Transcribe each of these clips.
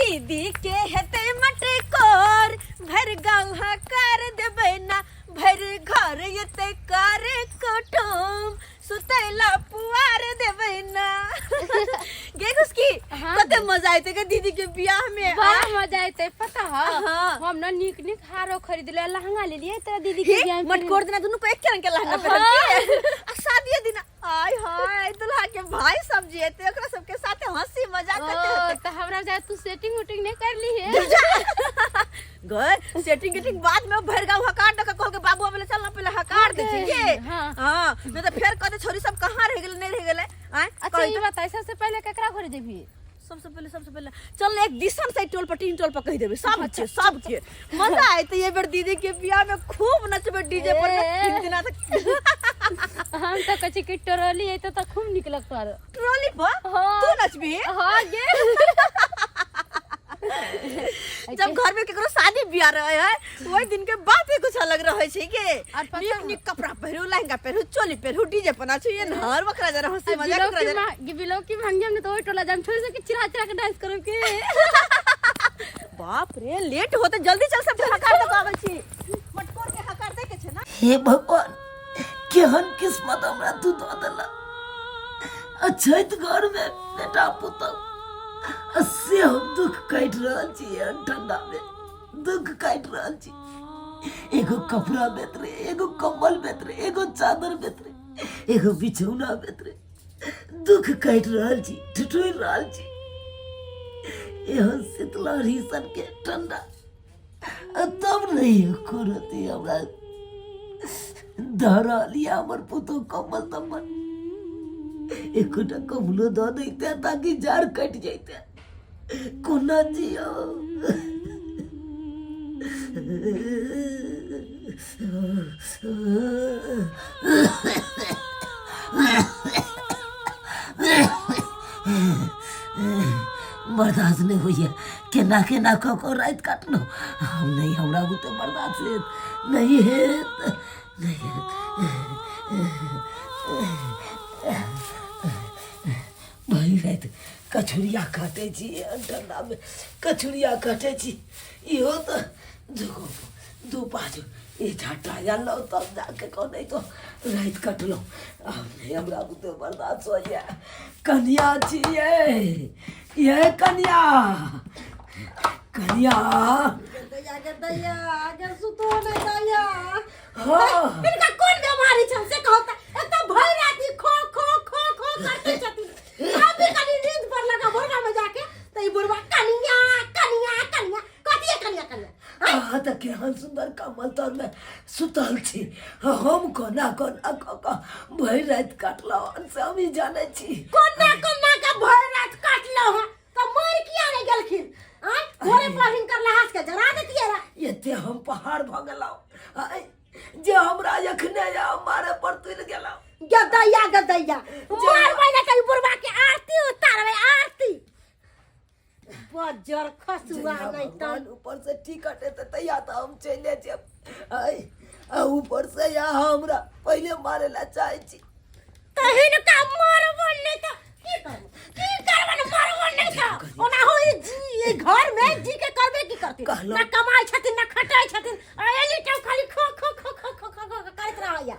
दीदी के हेते मटकोर भर गाँव कर देबै ना भर घर येते करे कुटुम सुतैला पुआर देबै ना गे उसकी कते मजा आइते के दीदी के बियाह में बड़ा मजा आइते पता है हम ना निक निक हारो खरीद ले लहंगा ले लिए तेरा दीदी के बियाह में मटकोर देना दोनों को एक रंग के लहंगा पहन के शादी दिन आय हाय दुल्हा के भाई सब जेते ओकरा सबके साथे हंसी मजाक करते होते तो हमरा जा तू सेटिंग उटिंग नहीं कर ली है गए सेटिंग गेटिंग बाद में भर गाँव हकार दे कहल के बाबू बोले चल ना पहले हकार दे छिए हां नहीं तो फिर कहते छोरी सब कहां रह गेले नहीं रह गेले अच्छा ये बता सबसे पहले केकरा घर देबी सबसे पहले चल एक दिसन से टोल पर तीन टोल पर कह देबे सब के मजा आए तो ये बेर दीदी के बियाह में खूब नचबे डीजे पर 3 दिन तक हम तो कच्ची की ट्रॉली है तो खूब निक लगता है ट्रॉली पर तू नचबी हां गे जब घर में केकरो शादी बियाह रहे है वही दिन के बात ही कुछ अलग रहे छै के निक निक कपड़ा पहरू लहंगा पहरू चोली पहरू डीजे पर नाचू ये नहर बकरा जरा हंसी मजाक करा जरा बिलो की भांगे में तो ओइ टोला जाम छोड़ के चिरा चिरा के डांस करो के बाप रे लेट होते जल्दी चल सब हकार तक आबै छी मटकोर के हकार दे के छै ना हे भगवान केहन किस्मत हमरा तू दो देला अच्छा तो घर में बेटा पुतौ से हम दुख काट रहल छी ठंडा में दुख काट रहल छी एगो कपड़ा बेत रे एगो कंबल बेत रे एगो चादर बेत रे एगो बिछौना बेत रे दुख काट रहल छी ठठोर रहल छी एहन शीतलहरी सन के ठंडा तब नहीं करती हमरा धरा लिया हमर पुतो कंबल तम्बल एकोटा कमलो दो देते ताकि जार कट जाते कोना जियो बर्दाश्त नहीं हुई है केना केना को रात काट लो हम नहीं हमरा बुते बर्दाश्त नहीं है नहीं भाई रात कछुरिया काटे छी ठंडा में कछुरिया काटे छी इहो तो देखो दो पाँच ये झाटा जा लो तब जाके को नहीं तो रात कट लो नहीं हमरा बुते बर्दाश्त हो जाए कन्या छी ये कन्या कन्या दया आगे सुतो ने दया हां इनका कौन बीमारी छ से कहता एत भई राती खो खो खो खो करते छथि अभी कनी नींद पर लगा भोरना में जाके त ई बुढ़वा कन्या कन्या कन्या कथि कन्या कन्या त केहन सुंदर कमल तर में सुतल छी हम कोना भई रात काटलो से हम ही जाने छी कोना का भई रात काटलो ह त मर किया नहीं गेलखिन घोड़े पर हिनकर लहास के जरा देतिए रा एते हम पहाड़ भ गेलौ जे हमरा एखने या मारे पर तुल गेलौ गदैया मार महीना कई बुढ़वा के आरती उतारबे आरती बजर खसुआ नहीं तन ऊपर से टिकट है तैया तो हम चले जेब ऊपर से या हमरा पहले मारे ला चाहे छी तहिन का मारबो नहीं तो की करबन मारबो नहीं तो ओना होई जी ये घर में जी के करबे की करती ना कमाई छथिन ना खटाई छथिन एली टाइम खाली खो खो खो खो खो खो करत रहया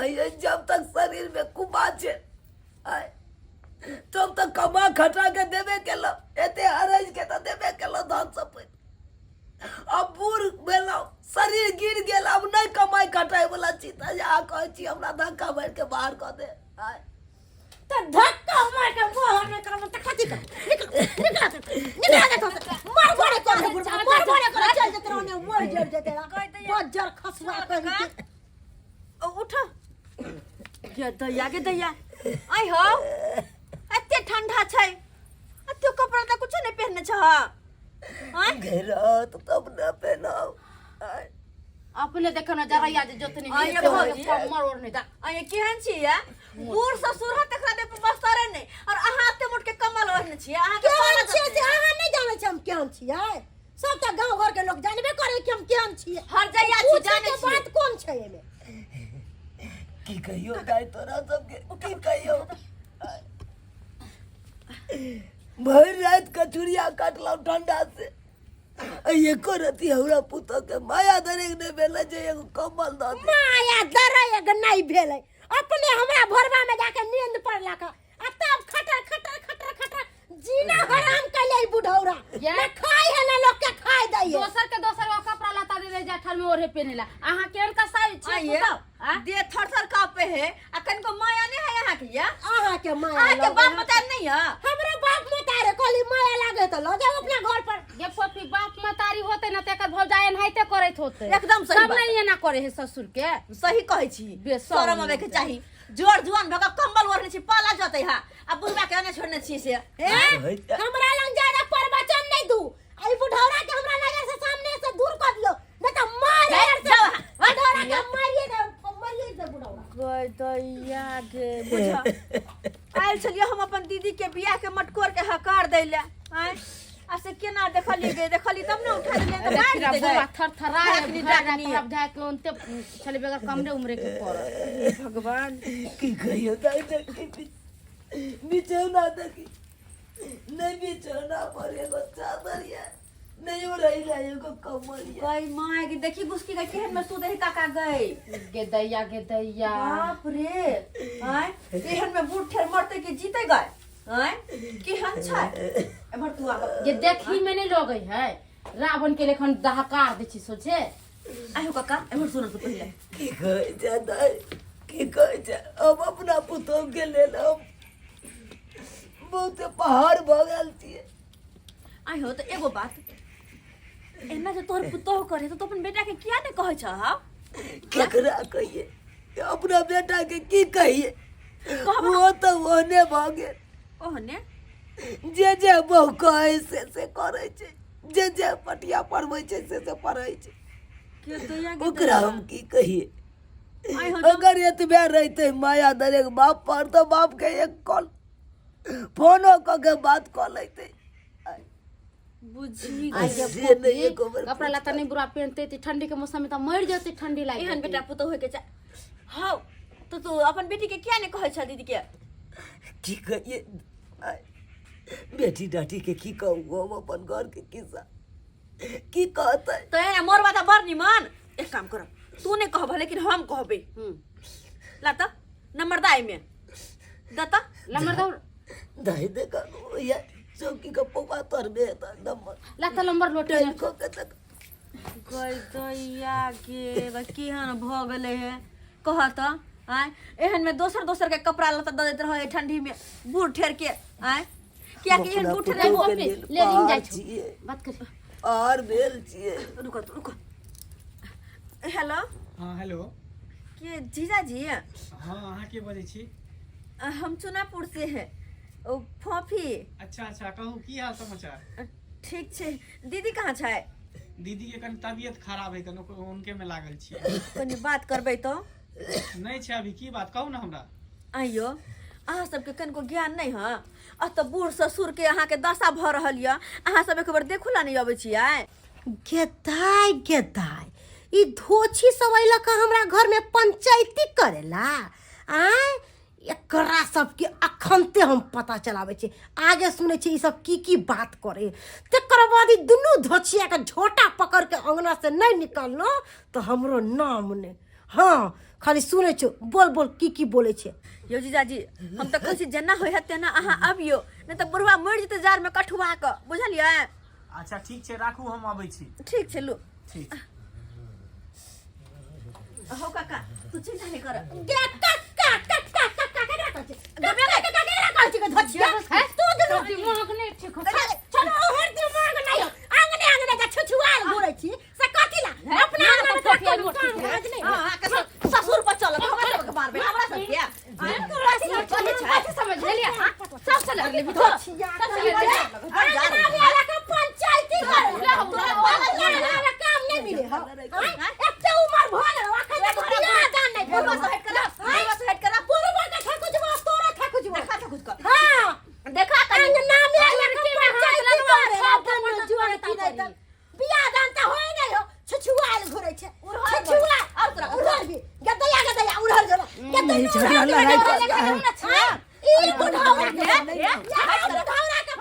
ये जब तक शरीर में कुबा छे तब तक कमा खटा के देबे केलो एते हरज के तो देबे केलो धन सब अब बूढ़ भेलो शरीर गिर गेल अब नहीं कमाई खटाई वाला चीता जा कहै छी हमरा धक्का मार के बाहर क दे तो धक्का मार के बाहर में करब त कथि कर निकल मार बड़े कर चल जते रहने मर जड़ जते बजर खसुआ कर उठ के दैया आई हो एते ठंडा छै एते कपड़ा त कुछ नहीं पहनने छ घेरा तो तब न पहनाओ अपने देखो ना जरा याद जोतनी मर और नहीं दा आय केहन छी या बूढ़ ससुर ह तकरा दे बस्तरे नहीं और अहाँ ते मुट के कमल ओहने छी अहाँ के केहन छी से अहाँ नहीं जाने छी हम केहन छियै सब त गांव घर के लोग जानबे करे कि हम केहन छी हर जइया छी जाने छी बात कोन छै एमे की कहियो गाय तोरा सब के की कहियो भर रात कचुरिया काटला ठंडा से एको रती हमरा पुतो के माया दरे ने बेला जे एगो कम्बल द दे माया दरे एक नहीं भेलै अपने हमरा भोरवा में जाके नींद पड़ला का आ तब खटर खटर खटर खटर जीना हराम कैले बुढ़ौरा ये खाई है ना लोग के खाई दै दोसर के कपड़ा लता दे जा ठल में ओढ़े पहनेला आहा केन का साइज छै पुतो दे थर कापे है अकन को माया नहीं है यहाँ की या आहा के माया आ के बाप मतार नहीं है हमरे बाप मतारे कोली माया लागे त लगे अपने घर पर ये पपी बाप मतारी होते न तेकर भौजायन हाइते करैत होते एकदम सही सब नहीं ना करे है ससुर के सही कहै छी शरम आवे के चाही जोर जुआन भका कंबल ओढ़ने छी पाला जतै हा अब बुढ़वा के ओने छोड़ने छी से हमरा लंग ज्यादा प्रवचन नहीं दू आई बुढ़ौरा के हमरा लगे से सामने से दूर कर दियो न त मार बुढ़ौरा के मारिए दे बुढ़ौरा गय दैया गे बुझा आइल छलिए हम अपन दीदी के बियाह के मटकोर के हकार दैले हैं ऐसे केना देखली तब न उठा देले त मार दे गए थरथराए अब जाए के उनते चले बेगर कमरे उमरे के पर भगवान की कहियो दाई के बिचौना देखी नहीं बिचौना पर एगो चादरिया नहीं उड़ाई ला एगो कमरिया गई माय की देखी गुस्की के केहन में सुदे काका गई गे दैया बाप रे हैं केहन में बूढ़ ठेर मरते के जीते गए हैं केहन छै एमर तू आ ये देखी में नहीं लोग है रावण के लेखन दहकार दे छी सोचे आयो काका एमर सुन तू पहले की कहे जा दाई की कहे जा अब अपना पुतो के ले लो बहुत पहाड़ भगल छिए आयो तो एगो बात एना जो तोर पुतो करे तो अपन बेटा के किया ने कहै छ हा केकरा कहिए अपना बेटा के की कहिए वो तो ओने भागे ओहने जे बहु कहे से करे छे जे पटिया पढ़बै छे से पढ़ै छे के दैया ओकरा हम की कहिए आइ हो अगर एतबे रहते माया दरे के बाप पर तो बाप के एक कॉल फोनो क के बात क लेते बुझी आई से जे नहीं एको बार कपड़ा लता नहीं बुरा पहनते ती ठंडी के मौसम में त मर जाते ठंडी लागे एहन बेटा पुतो होय के हां तो तू अपन बेटी के किया ने कहै छ दीदी के की कहिए बेटी डाटी के की कहू हम अपन घर के किस्सा की कहते तो एना मोर बात बड़ निमन एक काम कर तू ने कहब लेकिन हम कहबे ला त नंबर दाई में दता लमर दौड़ दाई दे का या चौकी का पवा तर बे त नंबर लता लंबर लोटे को के तक गई दैया के केहन भ गेले है कहत आय एहन में दोसर के कपड़ा लता द देत रहे ठंडी में बूढ़ ठेर के आय क्या कि एहन बूढ़ ठेर वो ले दिन जाय छी बात कर और बेल छिए रुको हेलो हाँ हेलो के जीजा जी हाँ अहाँ के बजै छी हम चुनापुर से है ओ फॉफी अच्छा कहू की हाल समाचार ठीक छे दीदी कहाँ छै दीदी के कनी तबियत खराब है कनो उनके में लागल छी कनी बात करबै तो नहीं छै अभी की बात कहू ना हमरा आइयो अहाँ सबके कनको ज्ञान नहीं है अत बूढ़ ससुर के अहाँ के दशा भ रहल य अहाँ सब एक बार देखू ला नहीं अबै छियै गेदाय ई धोछी सब अइला का हमरा घर में पंचायती करेला आय एकरा सबके अखनते हम पता चलावे छी आगे सुने छी ई सब की बात करे तकर बाद ई दुनू धोछिया के झोटा पकड़ के अंगना से नहीं निकलनो तो हमरो नाम ने हाँ खाली सुने छो बोल की बोले छे यो जीजाजी हम तो कहै छी जेना होय हते ना अहाँ अबियो नहीं तो बुढ़वा मर जेते जार में कठुआ के बुझलियै अच्छा ठीक छै राखू हम आबै छी ठीक छै लो ठीक हो काका तू चिंता नहीं कर गे धोछिया तू दुनू दिमाग नहीं ठीक हो चलो हर दिमाग नहीं हो आंगने का छछुआल घुरै छी से कथिला अपना अंगना में तो काम काज नहीं हां ससुर पर चल हमरा सब के मारबे हमरा सब के तोरा से चले छै समझ लिया सब चल अगले भी धोछिया वाला का पंचायती करे तोरा काम नहीं मिले एते उमर भल अखन तक बियाह दान नहीं पूर्वा से हट कर पूर्वा का ठकुजवा तोरा ठकुजवा देखा था कुछ कर हां देखा कर अंगना में लड़की पंचायती करे अपन जुआन की नहीं त बियाह दान त होय नहीं हो छछुआल घुरै छै छछुआ और तोरा उड़ल भी गदया उड़ल जरा नहीं झगड़ा लड़ाई कर ई बुढ़ावा के बुढ़ावा के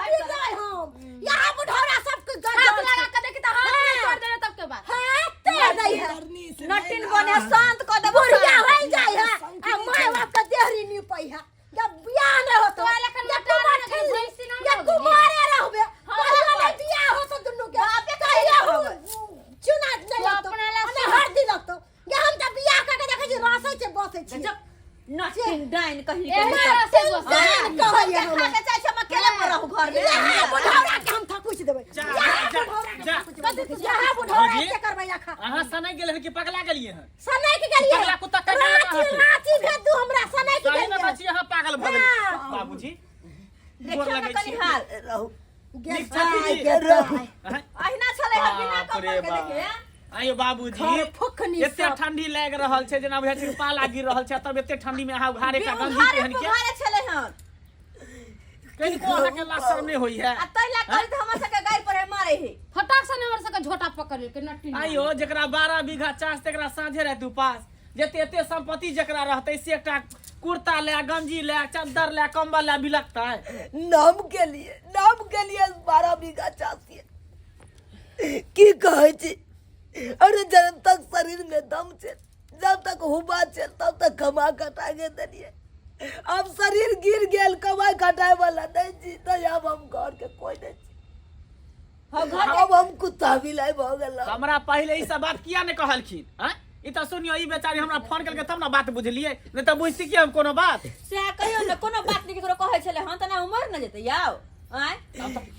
कहीं एहना से जो जान कहैया हम खा के चाहे हम अकेले में रहू घर में बुढ़ौरा के हम थकुच देबै जा जा यहाँ बुढ़ौरा से करबै आखा अहाँ सनै गेल है कि पगला गेलिए हैं सनाई के गेलिए पगला कुत्ता कहीं ना रांची रांची भेज दू हमरा सनाई के सही में गेलिए बच्ची यहाँ पागल भ गेल बाबूजी गोर देखियो लगै कनी छी हाल रहू नीक छथि जी रहू अहिना छले हम बिना बाप रे कपड़ के बाप। देखिए आइयो बाबूजी घर फुकनी एते सब। ठंडी लाग रहल छै जेना बुझाइ छै पाला गिर रहल छै तब एते ठंडी में अहाँ घारे का गंजी घरे पहन के घरे छले हम कहीं को अहाँ के लाशर नहीं होई है आ तैला कहि त हमर सबके गाय पर मारे हे फटाक से हमर सबके झोटा पकड़ के नट्टी आइयो जकरा 12 बीघा चास तकरा साँझे रहत उपास जते एते संपत्ति जकरा रहतै से एकटा कुर्ता ले गंजी ले चादर ले कंबल ले बिलकता है नाम के लिए 12 बीघा चाहिए की कहै छी अरे जब तक शरीर में दम छे जब तक हुबा छे तब तक कमा कटा के देलिए अब शरीर गिर गेल कमाई कटाए वाला नहीं छी तो अब हम घर के कोई नहीं छी अब हम कुत्ता बिलाई भ गेल हमरा पहले ई सब बात किया ने कहलखिन हैं ई त सुनियो ई बेचारी हमरा फोन करके तब ना बात बुझलिए नहीं त बुझती कि हम कोनो बात से कहियो न कोनो बात नहीं ककरो कहै छले हम त ना उमर न जेतै याओ आय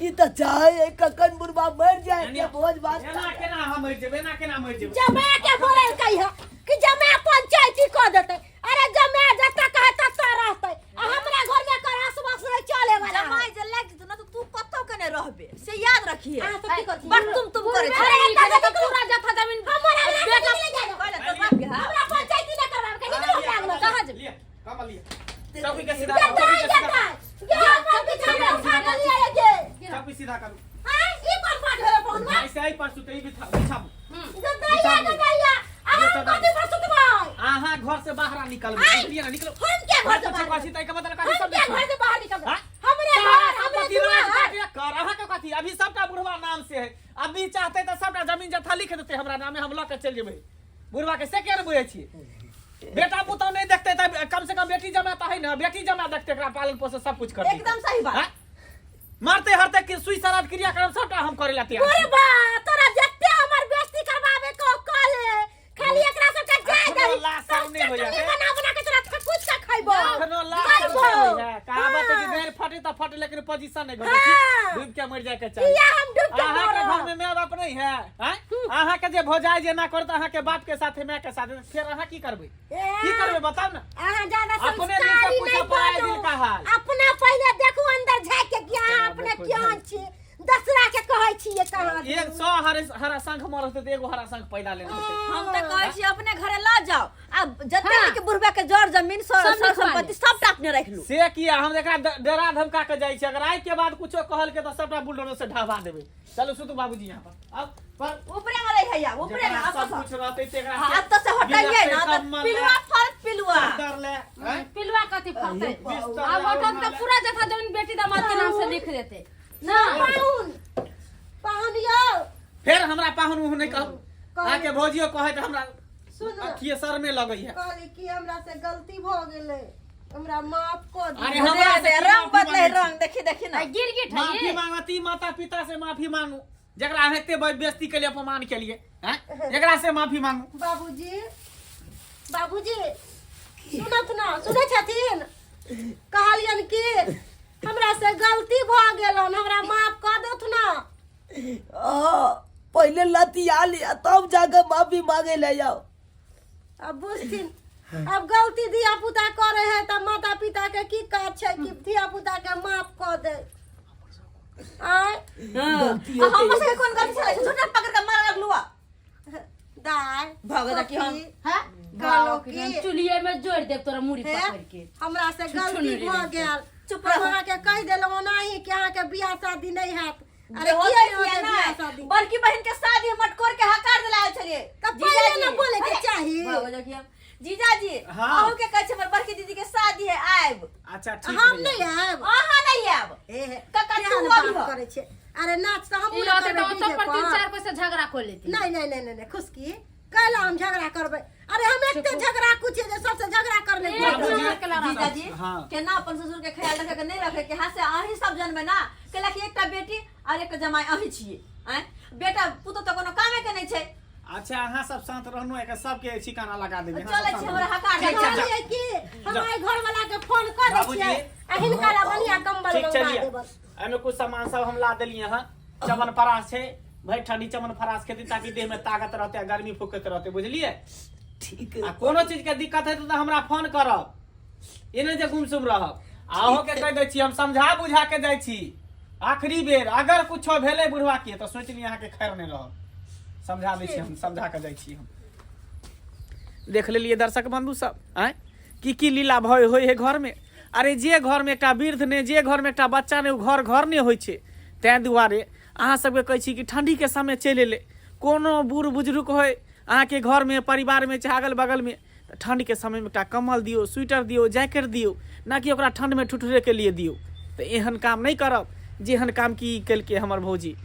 ई तो चाहे ककन बुढ़बा मर जाए के भोज भात एना केना हम मर जेबै एना केना मर जेबै जमा के बोले कहियो कि जमा पंचायती क देतै अरे जमा जता कहे तता रहतै आ हमरा घर में करास बस नहीं चले वाला जमाई जे लाग जेतौ न त तू कतौ कने रहबे से याद रखिए हां तो की करती बड़ तुम करे छे अरे एता तो पूरा जथा जमीन हमरा बेटा ले जाओ कहले तो बाप के हां हमरा पंचायती न करवा के निकलो लागलो कहां जे लिए कम लिए चौकी के सीधा जता जता ये हम के छाने उठा लिया ये चौकी सीधा करू हां ई कोन बात है फोन में ऐसे ही पर सुतई बिछाबू जता अब कथि पर सुतबै अहाँ घर से बाहर निकलबै बुझलिए ना निकलो हम के घर से बाहर कथि तय के मतलब हम सब के घर से बाहर निकल हाँ? हमरे घर हमरे दुआर कर अहाँ के कथी अभी सबटा बुढ़वा नाम से है अभी चाहते तो सबटा जमीन जथा लिख देते हमरा नामे हम ल के चल जेबै बुढ़वा के से के बुझै छी बेटा पुतौ नहीं देखते तब कम से कम बेटी जमा तो है ना बेटी जमा देखते एकरा पालन पोषण सब कुछ करते एकदम सही बात हाँ? मारते हरते कि सुई सराद क्रियाक्रम सबटा हम करे लाते अरे बा तोरा जत्ते हमर बेइज्जती करवावे को कले खाली एकरा सब के जाय दे लाशर नहीं होया है बना बना के तोरा कुछ का खाइबो एखनो लाशर नहीं होया है कहावत है कि गैर फटे तो फटे लेकिन पोजीशन नहीं घटे छी डूब के मर जाए के चाहिए या हम डूब के अहाँ के घर मरब में माय बाप नहीं है हैं अहाँ के जे भोजाई जे ना करत अहाँ के बाप के साथे माय के साथे फिर अहाँ की करबै की करबै बताओ ना अहाँ ज्यादा अपने दिल से पूछो पराए दिल का हाल अपना पहले देखू अंदर झाँक के कि अहाँ अपने क्यों छी दसरा के कहै छियै कहां एक 100 हरा संख मरत तो एगो हरा संख पैदा लेने होते हम त कहै छी अपने घरे ला जाओ अब जते के बुढ़बा के जड़ जमीन सर संपत्ति सबटा अपने रख लू से किया हम एकरा डरा धमका के जाई छी अगर आज के बाद कुछो कहल के तो सबटा बुलडोजर से ढाबा देबै चलो सुतु बाबूजी यहां पर अब पर ऊपरे में रह हैया ऊपरे में सब कुछ रहते ते एकरा हां अब तो से हटाइए ना तो पिलुआ फर्क पिलुआ डर ले हैं? पिलवा कथि फरते बिस्तर अब ले होटल तो पूरा जथा जमीन बेटी दामाद के नाम से लिख देते ना पाहुन यो फिर हमरा पाहुन मुंह नहीं कहू कहू। आके भौजियो कहे त हमरा सुन अखिए सर में लगई है कहली कि हमरा से गलती भ गेलै हमरा माफ कर दे अरे हमरा से दे रंग बदले रंग देखी देखी ना गिर गिट है माफी ये मांगती माता पिता से माफी मांगू जकरा हेते बेइज्जती के लिए अपमान के लिए हैं एकरा से माफी मांगू बाबूजी बाबूजी सुनत ना सुनै छथिन कहलियन कि हमरा से गलती भ गेलन हमरा माफ कर दत ना पहले लतिया लिया तब जाकर माफी मांगे ले जाओ अब बुझथिन अब गलती धिया पुता करे है त माता पिता के की काज छै कि धिया पुता के माफ कर दे आय हम से कौन गलती छले छोटा पकड़ के मार लगलुआ दाय भगदा कि हम हां गालो की चुलिए में जोड़ देब तोरा मुड़ी पकड़ के हमरा से गलती भ गेल चुप रह अहाँ के कह देलौ नाही कि अहाँ के बियाह शादी नहीं हैत अरे होते किया किया बियाह ना शादी बड़की बहन के शादी हम मटकोर के हकार दिलाए छलिए तब पहले न बोले के चाही भगदा कि हम जीजाजी हाँ। अहू के कहै छै हमर बड़की दीदी के शादी है आइब अच्छा ठीक हम है नहीं आब अहाँ नहीं आब ए कका केहन तू बात अभी हो। करे छे अरे नाच तो हम ई पूरा रहते करबे तो डीजे पर तीन पर चार पैसे झगड़ा कर लेती नहीं नहीं नहीं नहीं खुशकी कहला हम झगड़ा करबे अरे हम एकते झगड़ा कुछ जे सबसे झगड़ा कर ले जीजाजी हाँ। केना अपन ससुर के ख्याल रखे के नहीं रखे के हाथ से अहीं सब जनमे ना केला कि एकटा बेटी और एक जमाई अहीं छिए हैं बेटा पुतो तो कोनो कामे के नहीं छै अच्छा अहाँ सब शांत रहनु एक सबके ठिकाना लगा देबे चले छी हमरा हकार ठीक छै, कहलिए कि हमारे घर वाला के फोन कर दै बाबूजी, छियै आ हिनका ला बढ़िया कंबल ठीक मंगा चलिए देब एमे कुछ सामान सब हम ला देलिए हां चमन फरास छै भाई ठंडी चमन फरास खेती ताकि देह में ताकत रहते गर्मी फुकत रहते बुझलिए ठीक है आ कोनो चीज के दिक्कत है तो हमरा फोन करब एने जे गुमसुम रहब आहो के कह दै छी हम समझा बुझा के जाइ छी आखिरी बेर अगर कुछो भेले बुढ़वा के तो सोच ली अहाँ के खैर नहीं रहब समझा दै छी हम समझा के जाइ छी हम देख लेलिए दर्शक बंधु सब आय की लीला भय होय है घर में अरे जे घर में एकटा वृद्ध ने जे घर में एकटा बच्चा ने घर घर नहीं होय छै तै दुआरे अहाँ सबके कहै छी कि ठंडी के समय चले ले कोनो बूढ़ बुजुर्ग होय अहाँ के घर में परिवार में चाहे अगल बगल में ठंड के समय में एकटा कम्बल दियो स्वेटर दियो जैकेट दियो ना कि ओकरा ठंड में ठुठरे के लिए दियो तो एहन काम नहीं करब जेहन काम की केलके हमर भौजी